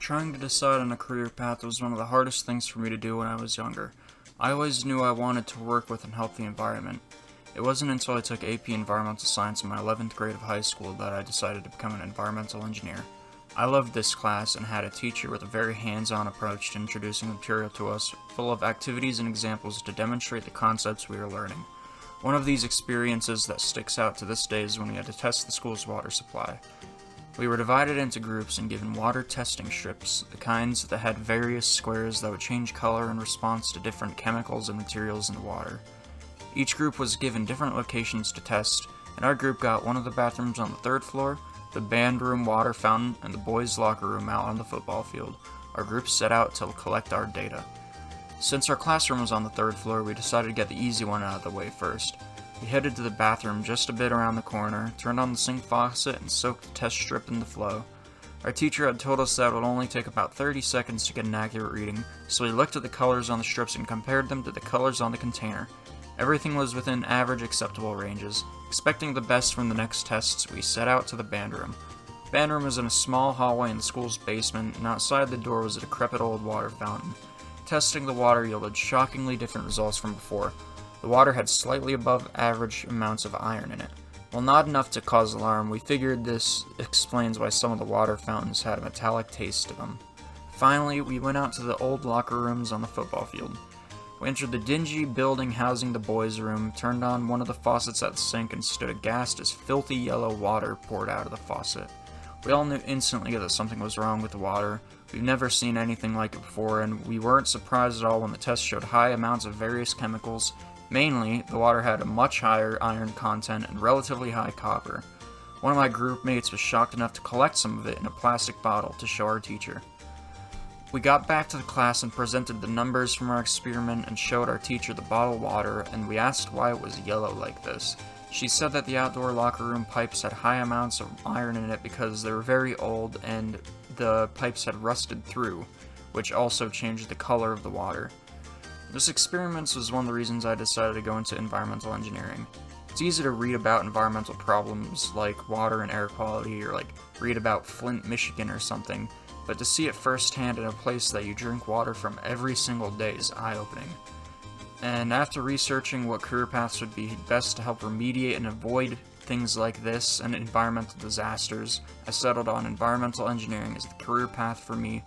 Trying to decide on a career path was one of the hardest things for me to do when I was younger. I always knew I wanted to work with and help the environment. It wasn't until I took AP Environmental Science in my 11th grade of high school that I decided to become an environmental engineer. I loved this class and had a teacher with a very hands-on approach to introducing the material to us, full of activities and examples to demonstrate the concepts we were learning. One of these experiences that sticks out to this day is when we had to test the school's water supply. We were divided into groups and given water testing strips, the kinds that had various squares that would change color in response to different chemicals and materials in the water. Each group was given different locations to test, and our group got one of the bathrooms on the third floor, the band room water fountain, and the boys' locker room out on the football field. Our group set out to collect our data. Since our classroom was on the third floor, we decided to get the easy one out of the way first. We headed to the bathroom just a bit around the corner, turned on the sink faucet, and soaked the test strip in the flow. Our teacher had told us that it would only take about 30 seconds to get an accurate reading, so we looked at the colors on the strips and compared them to the colors on the container. Everything was within average acceptable ranges. Expecting the best from the next tests, we set out to the band room. The band room was in a small hallway in the school's basement, and outside the door was a decrepit old water fountain. Testing the water yielded shockingly different results from before. The water had slightly above average amounts of iron in it. While not enough to cause alarm, we figured this explains why some of the water fountains had a metallic taste to them. Finally, we went out to the old locker rooms on the football field. We entered the dingy building housing the boys' room, turned on one of the faucets at the sink, and stood aghast as filthy yellow water poured out of the faucet. We all knew instantly that something was wrong with the water. We've never seen anything like it before, and we weren't surprised at all when the test showed high amounts of various chemicals. Mainly, the water had a much higher iron content and relatively high copper. One of my group mates was shocked enough to collect some of it in a plastic bottle to show our teacher. We got back to the class and presented the numbers from our experiment and showed our teacher the bottled water, and we asked why it was yellow like this. She said that the outdoor locker room pipes had high amounts of iron in it because they were very old and the pipes had rusted through, which also changed the color of the water. This experiment was one of the reasons I decided to go into environmental engineering. It's easy to read about environmental problems like water and air quality, or read about Flint, Michigan or something, but to see it firsthand in a place that you drink water from every single day is eye-opening. And after researching what career paths would be best to help remediate and avoid things like this and environmental disasters, I settled on environmental engineering as the career path for me.